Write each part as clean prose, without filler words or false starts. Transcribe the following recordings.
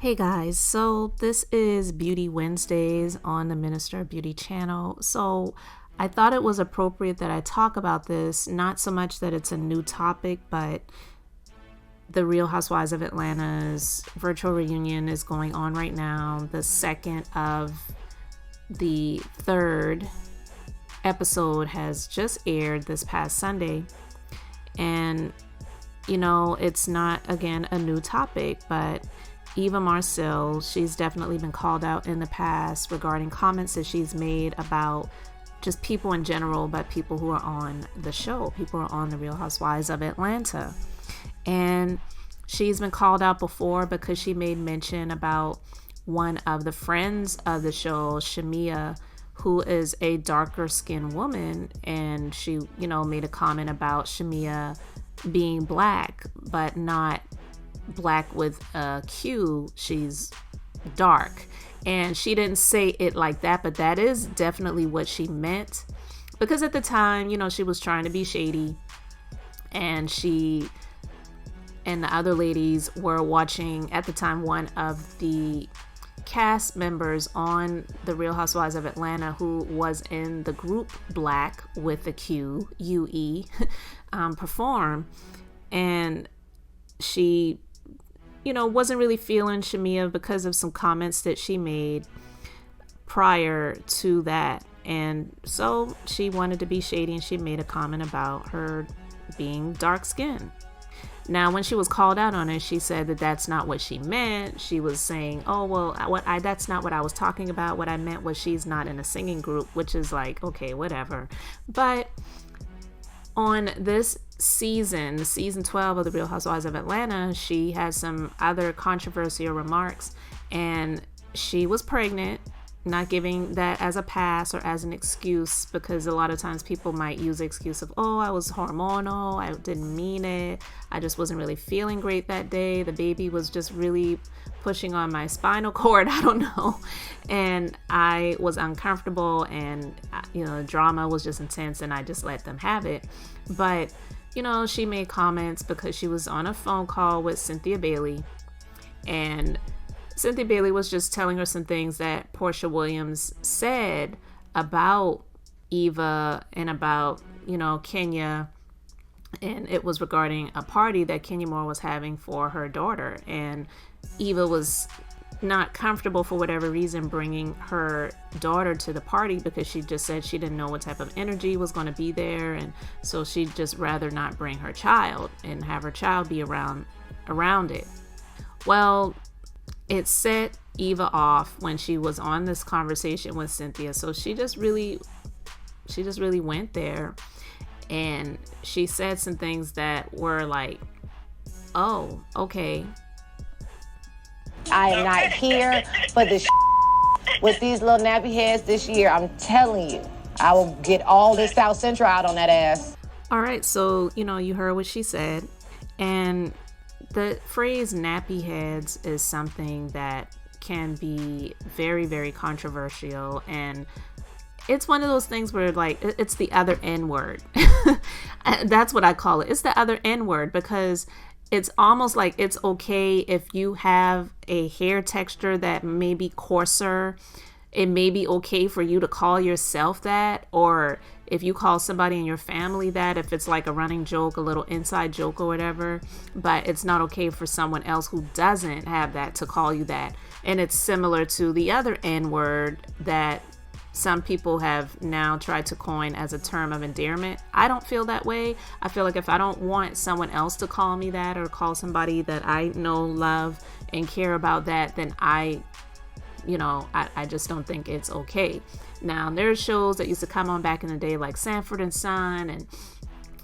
Hey guys, so this is Beauty Wednesdays on the Minister of Beauty channel. So I thought it was appropriate that I talk about this, not so much that it's a new topic, but the Real Housewives of Atlanta's virtual reunion is going on right now. The second of the third episode has just aired this past Sunday. And, it's not, again, a new topic, but Eva Marcille, she's definitely been called out in the past regarding comments that she's made about just people in general, but people who are on the show, people who are on the Real Housewives of Atlanta. And she's been called out before because she made mention about one of the friends of the show, Shamia, who is a darker skinned woman. And she, made a comment about Shamia being black, but not black with a Q. She's dark. And she didn't say it like that, but that is definitely what she meant. Because at the time, she was trying to be shady. And she and the other ladies were watching, at the time, one of the cast members on The Real Housewives of Atlanta who was in the group Black with the Q, UE, perform. And she wasn't really feeling Shamia because of some comments that she made prior to that. And so she wanted to be shady and she made a comment about her being dark skinned. Now, when she was called out on it, she said that that's not what she meant. She was saying, oh, well, that's not what I was talking about. What I meant was she's not in a singing group, which is like, okay, whatever. But on this season 12 of The Real Housewives of Atlanta, she had some other controversial remarks, and she was pregnant, not giving that as a pass or as an excuse, because a lot of times people might use the excuse of, oh, I was hormonal, I didn't mean it, I just wasn't really feeling great that day, the baby was just really pushing on my spinal cord, I don't know, and I was uncomfortable, and the drama was just intense, and I just let them have it. But she made comments because she was on a phone call with Cynthia Bailey, and Cynthia Bailey was just telling her some things that Portia Williams said about Eva and about, Kenya. And it was regarding a party that Kenya Moore was having for her daughter. And Eva was not comfortable for whatever reason bringing her daughter to the party because she just said she didn't know what type of energy was going to be there. And so she'd just rather not bring her child and have her child be around it. Well, it set Eva off when she was on this conversation with Cynthia. So she just really went there, and she said some things that were like, oh, okay. I am not here for this with these little nappy heads this year. I'm telling you, I will get all this South Central out on that ass. All right, so, you heard what she said. And the phrase nappy heads is something that can be very, very controversial. And it's one of those things where, like, it's the other N word. That's what I call it. It's the other N word, because it's almost like it's okay if you have a hair texture that may be coarser. It may be okay for you to call yourself that, or if you call somebody in your family that, if it's like a running joke, a little inside joke or whatever, but it's not okay for someone else who doesn't have that to call you that. And it's similar to the other N word that some people have now tried to coin as a term of endearment. I don't feel that way. I feel like if I don't want someone else to call me that, or call somebody that I know, love, and care about that, then I just don't think it's okay. Now, there's shows that used to come on back in the day like Sanford and Son, and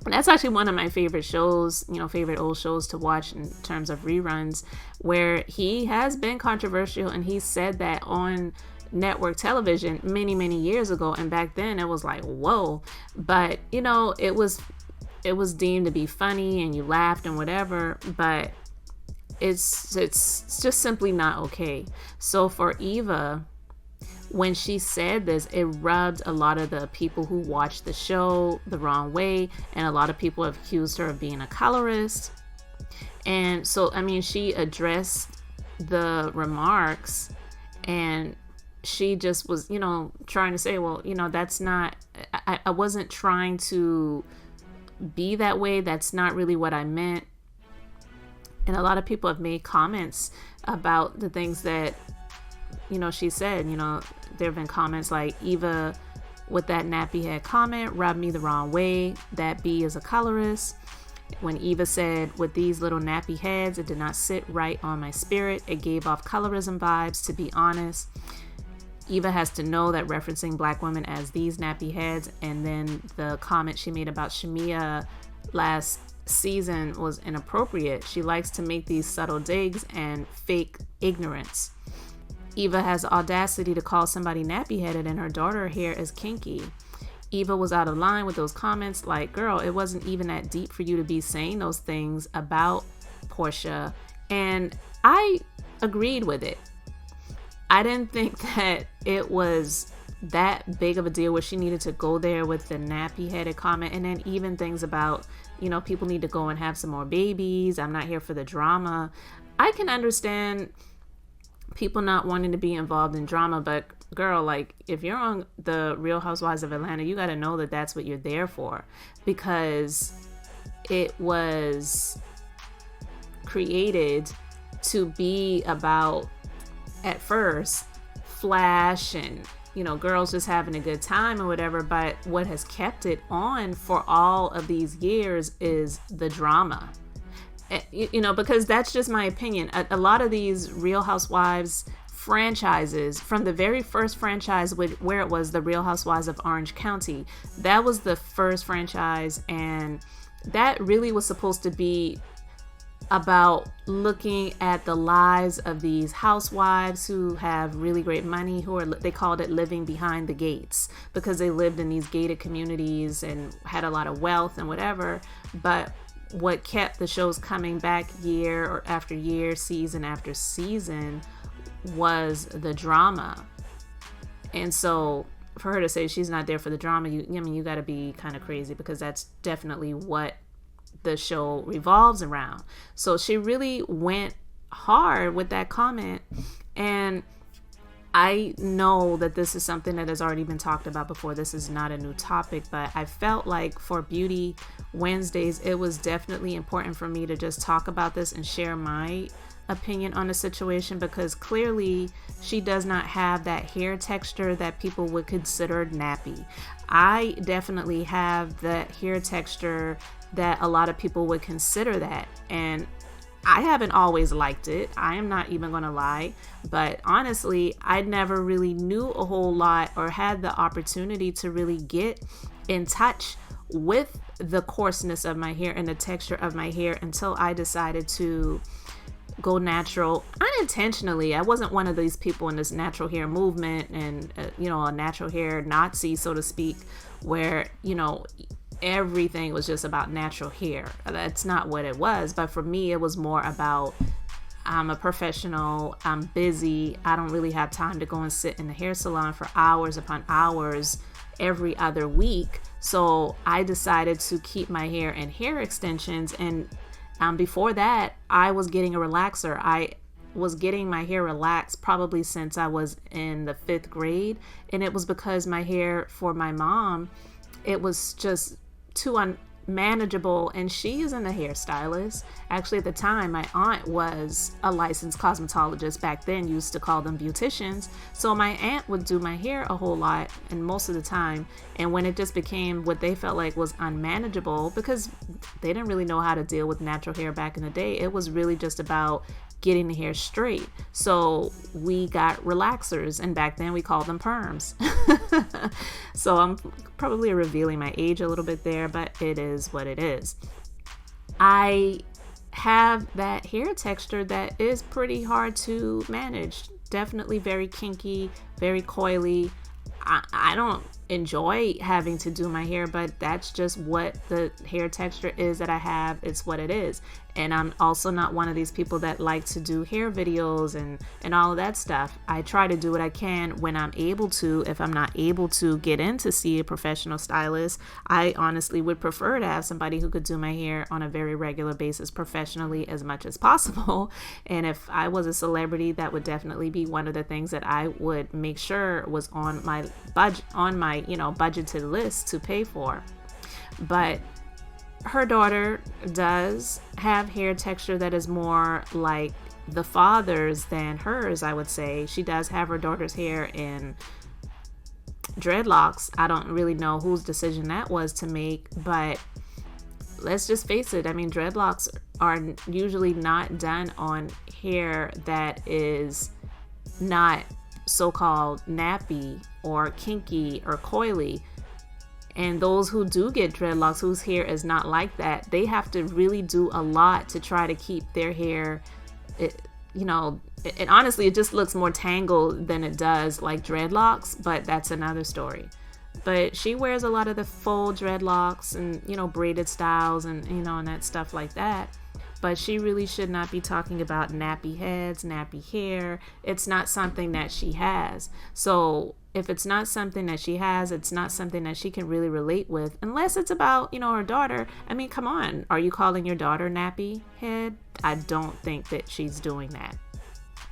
that's actually one of my favorite shows, favorite old shows to watch in terms of reruns, where he has been controversial, and he said that on network television many, many years ago. And back then it was like, whoa, but it was deemed to be funny and you laughed and whatever, but it's just simply not okay. So for Eva, when she said this, it rubbed a lot of the people who watched the show the wrong way, and a lot of people have accused her of being a colorist. And so, I mean, she addressed the remarks, and she just was, trying to say, well, that's not, I wasn't trying to be that way. That's not really what I meant. And a lot of people have made comments about the things that, she said. There have been comments like, Eva with that nappy head comment rubbed me the wrong way. That B is a colorist. When Eva said, with these little nappy heads, it did not sit right on my spirit. It gave off colorism vibes, to be honest. Eva has to know that referencing black women as these nappy heads, and then the comment she made about Shamia last season was inappropriate. She likes to make these subtle digs and fake ignorance. Eva has the audacity to call somebody nappy-headed and her daughter hair is kinky. Eva was out of line with those comments. Like, girl, it wasn't even that deep for you to be saying those things about Portia. And I agreed with it. I didn't think that it was that big of a deal where she needed to go there with the nappy-headed comment. And then even things about, people need to go and have some more babies. I'm not here for the drama. I can understand people not wanting to be involved in drama, but girl, like, if you're on the Real Housewives of Atlanta, you got to know that that's what you're there for, because it was created to be about, at first, flash and, girls just having a good time or whatever. But what has kept it on for all of these years is the drama. Because that's just my opinion. A lot of these Real Housewives franchises, from the very first franchise where it was the Real Housewives of Orange County, that was the first franchise, and that really was supposed to be about looking at the lives of these housewives who have really great money, they called it living behind the gates, because they lived in these gated communities and had a lot of wealth and whatever. But what kept the shows coming back year or after year, season after season, was the drama. And so for her to say she's not there for the drama, you got to be kind of crazy, because that's definitely what the show revolves around. So she really went hard with that comment. And I know that this is something that has already been talked about before. This is not a new topic, but I felt like for Beauty Wednesdays, it was definitely important for me to just talk about this and share my opinion on the situation, because clearly she does not have that hair texture that people would consider nappy. I definitely have that hair texture that a lot of people would consider that, and I haven't always liked it. I am not even going to lie, but honestly, I never really knew a whole lot or had the opportunity to really get in touch with the coarseness of my hair and the texture of my hair until I decided to go natural unintentionally. I wasn't one of these people in this natural hair movement and, a natural hair Nazi, so to speak, where, everything was just about natural hair. That's not what it was. But for me, it was more about, I'm a professional, I'm busy, I don't really have time to go and sit in the hair salon for hours upon hours every other week. So I decided to keep my hair in hair extensions. And before that, I was getting a relaxer. I was getting my hair relaxed probably since I was in the 5th grade. And it was because my hair for my mom, it was just too unmanageable, and she isn't a hairstylist. Actually, at the time, my aunt was a licensed cosmetologist. Back then, used to call them beauticians. So my aunt would do my hair a whole lot, and most of the time. And when it just became what they felt like was unmanageable, because they didn't really know how to deal with natural hair back in the day, it was really just about getting the hair straight. So we got relaxers, and back then we called them perms. So I'm probably revealing my age a little bit there, but it is what it is. I have that hair texture that is pretty hard to manage. Definitely very kinky, very coily. I don't enjoy having to do my hair, but that's just what the hair texture is that I have. It's what it is. And I'm also not one of these people that like to do hair videos and all of that stuff. I try to do what I can when I'm able to. If I'm not able to get in to see a professional stylist, I honestly would prefer to have somebody who could do my hair on a very regular basis professionally as much as possible. And if I was a celebrity, that would definitely be one of the things that I would make sure was on my budget, budgeted list to pay for. But her daughter does have hair texture that is more like the father's than hers, I would say. She does have her daughter's hair in dreadlocks. I don't really know whose decision that was to make, but let's just face it. I mean, dreadlocks are usually not done on hair that is not so-called nappy or kinky or coily. And those who do get dreadlocks, whose hair is not like that, they have to really do a lot to try to keep their hair, honestly, it just looks more tangled than it does like dreadlocks, but that's another story. But she wears a lot of the faux dreadlocks and, braided styles and, and that stuff like that. But she really should not be talking about nappy heads, nappy hair. It's not something that she has. So if it's not something that she has, it's not something that she can really relate with, unless it's about, her daughter. I mean, come on. Are you calling your daughter nappy head? I don't think that she's doing that.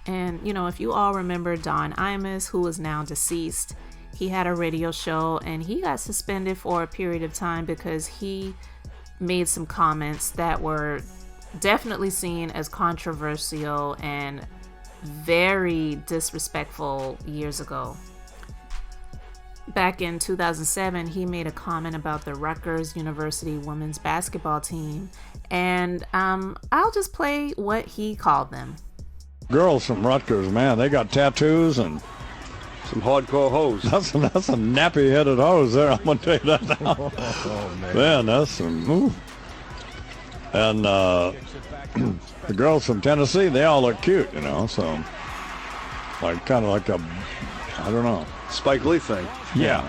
And, if you all remember Don Imus, who is now deceased, he had a radio show and he got suspended for a period of time because he made some comments that were definitely seen as controversial and very disrespectful years ago. Back in 2007, he made a comment about the Rutgers University women's basketball team, and I'll just play what he called them. Girls from Rutgers, man, they got tattoos and some hardcore hoes. That's some nappy-headed hoes there, I'm going to tell you that now. Oh, man, that's some... Ooh. And the girls from Tennessee, they all look cute, so kind of like a, I don't know. Spike Lee thing. Yeah.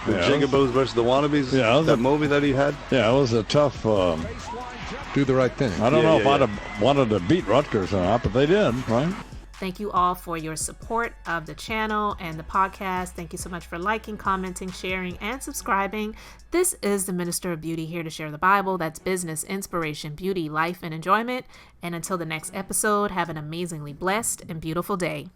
The Jigaboos versus the Wannabes. Yeah, that movie that he had. Yeah, it was a tough. Do the right thing. I don't know if I'd have wanted to beat Rutgers or not, but they did, right? Thank you all for your support of the channel and the podcast. Thank you so much for liking, commenting, sharing, and subscribing. This is the Minister of Beauty, here to share the Bible. That's business, inspiration, beauty, life, and enjoyment. And until the next episode, have an amazingly blessed and beautiful day.